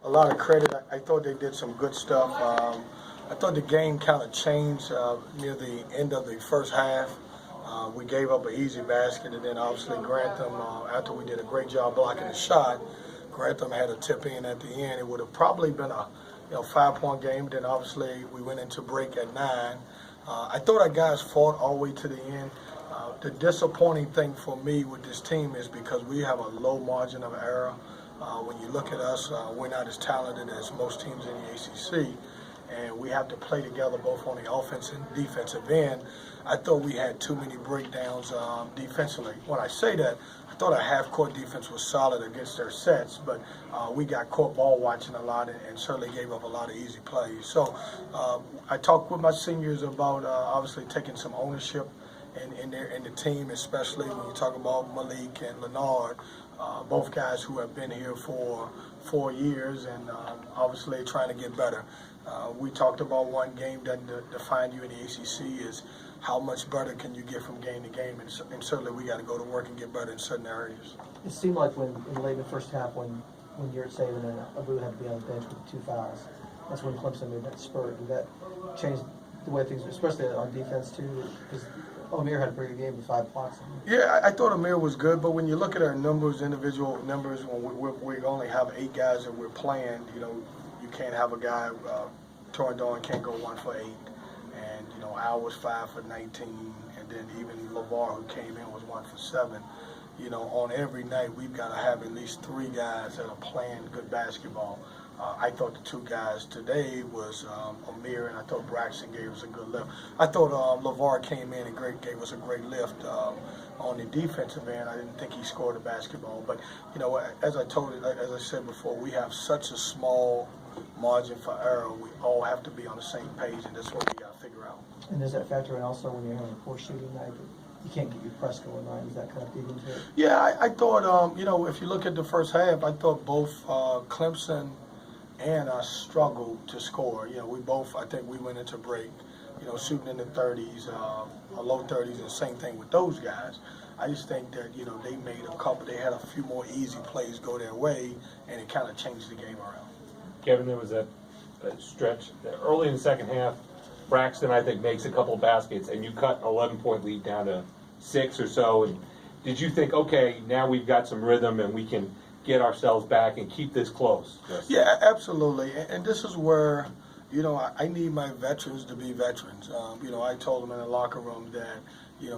a lot of credit. I thought they did some good stuff. I thought the game kind of changed near the end of the first half. We gave up an easy basket, and then obviously Grantham, after we did a great job blocking the shot, Grantham had a tip in at the end. It would have probably been a 5-point game. Then obviously we went into break at 9. I thought our guys fought all the way to the end. The disappointing thing for me with this team is because we have a low margin of error. When you look at us, we're not as talented as most teams in the ACC, and we have to play together both on the offensive and defensive end. I thought we had too many breakdowns defensively. When I say that, I thought our half-court defense was solid against their sets, but we got caught ball watching a lot and certainly gave up a lot of easy plays. So I talked with my seniors about obviously taking some ownership in the team, especially when you talk about Malik and Leonard, both guys who have been here for 4 years and obviously trying to get better. We talked about one game doesn't define you in the ACC is how much better can you get from game to game, and certainly we got to go to work and get better in certain areas. It seemed like when late in the first half, when you're at Saban and Abu had to be on the bench with 2 fouls, that's when Clemson made that spurt. Did that change the way things, especially on defense too? Because Amir had a pretty good game with 5 blocks. Yeah, I thought Amir was good, but when you look at our numbers, individual numbers, when we only have 8 guys that we're playing, you can't have a guy, Torrendon can't go 1 for 8. And, Al was 5 for 19, and then even LeVar, who came in, was 1 for 7. On every night, we've got to have at least 3 guys that are playing good basketball. I thought the 2 guys today was Amir, and I thought Braxton gave us a good lift. I thought LeVar came in and gave us a great lift on the defensive end. I didn't think he scored a basketball, but as I said before, we have such a small margin for error. We all have to be on the same page, and that's what we got to figure out. And does that factor in also when you're having a poor shooting night? You can't get your press going, right? Does that kind of feed into it? Yeah, I thought, if you look at the first half, I thought both Clemson and I struggled to score. I think we went into break, shooting in the 30s, low 30s, and same thing with those guys. I just think that, they had a few more easy plays go their way, and it kind of changed the game around. Kevin, there was that stretch early in the second half. Braxton, I think, makes a couple baskets, and you cut an 11-point lead down to 6 or so. And did you think, okay, now we've got some rhythm and we can get ourselves back and keep this close? Yes. Yeah, absolutely. And this is where, I need my veterans to be veterans. I told them in the locker room that,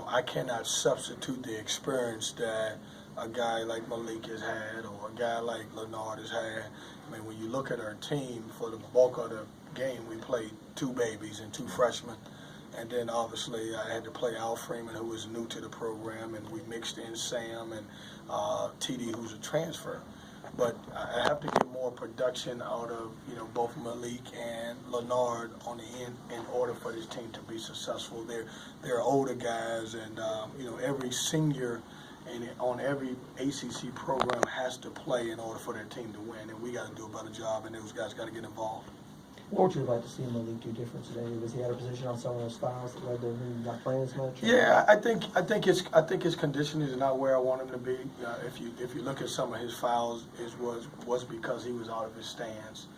I cannot substitute the experience that a guy like Malik has had or a guy like Leonard has had. I mean, when you look at our team, for the bulk of the game, we played 2 babies and 2 freshmen. And then obviously I had to play Al Freeman, who was new to the program, and we mixed in Sam and TD, who's a transfer. But I have to get more production out of both Malik and Leonard on the end in order for this team to be successful. They're older guys, and every senior on every ACC program has to play in order for their team to win, and we got to do a better job, and those guys got to get involved. What would you like to see Malik do different today? Was he out of position on some of those fouls that led to him not playing as much? Yeah, I think his conditioning is not where I want him to be. If you look at some of his fouls, it was because he was out of his stance,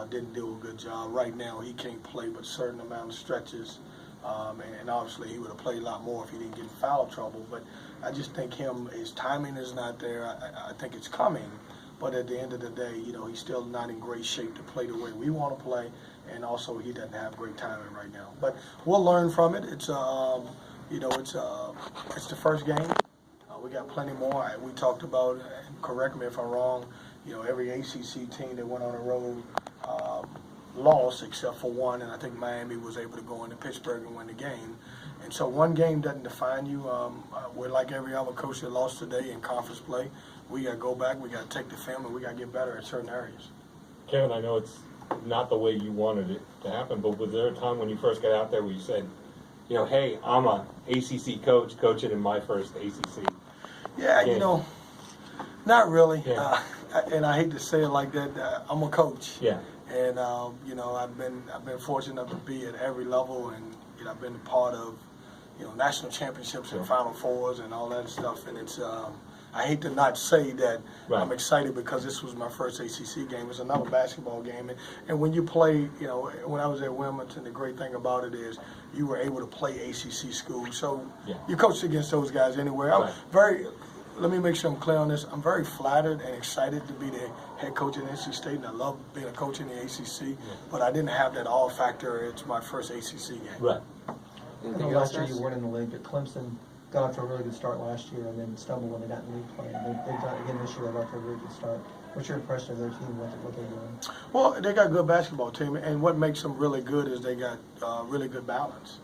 didn't do a good job. Right now, he can't play but certain amount of stretches, and obviously he would have played a lot more if he didn't get in foul trouble. But I just think his timing is not there. I think it's coming. But at the end of the day, he's still not in great shape to play the way we want to play, and also he doesn't have great timing right now. But we'll learn from it. It's it's the first game. We got plenty more. We talked about, and correct me if I'm wrong, every ACC team that went on the road lost except for one, and I think Miami was able to go into Pittsburgh and win the game. And so one game doesn't define you. We're like every other coach that lost today in conference play. We got to go back, we got to take the film, and we got to get better in certain areas. Kevin, I know it's not the way you wanted it to happen, but was there a time when you first got out there where you said, hey, I'm a ACC coach, coaching in my first ACC? Yeah, not really. Yeah. And I hate to say it like that. I'm a coach. Yeah. And I've been fortunate enough to be at every level, and I've been a part of national championships and Final Fours and all that stuff. And it's I hate to not say that Right. I'm excited because this was my first ACC game. It's another basketball game, and when you play, you know, when I was at Wilmington, the great thing about it is you were able to play ACC schools. So Yeah. you coached against those guys anywhere. Right. Let me make sure I'm clear on this. I'm very flattered and excited to be the head coach at NC State, and I love being a coach in the ACC. But I didn't have that all factor. It's my first ACC game. Right. I know last year you weren't in the league, but Clemson got off to a really good start last year and then stumbled when they got in league play. And they've done again this year. They got off to a really good start. What's your impression of their team? What they're doing? Well, they got a good basketball team, and what makes them really good is they got really good balance.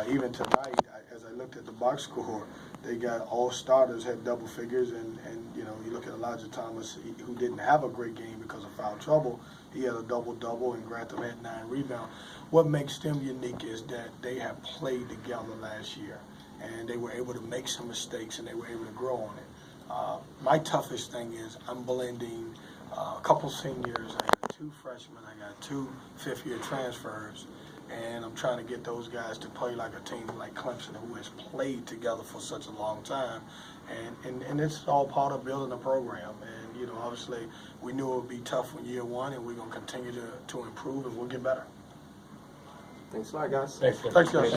Even tonight, as I looked at the box score, they got all starters had double figures, and you know, you look at Elijah Thomas, who didn't have a great game because of foul trouble. He had a double-double, and Grantham had 9 rebounds. What makes them unique is that they have played together last year, and they were able to make some mistakes, and they were able to grow on it. My toughest thing is I'm blending a couple seniors, I got 2 freshmen, I got 2 fifth-year transfers, and I'm trying to get those guys to play like a team like Clemson, who has played together for such a long time, and it's all part of building a program. And you know, obviously, we knew it would be tough in year 1, and we're going to continue to improve, and we'll get better. Thanks a lot, guys. Thanks, Thanks, guys.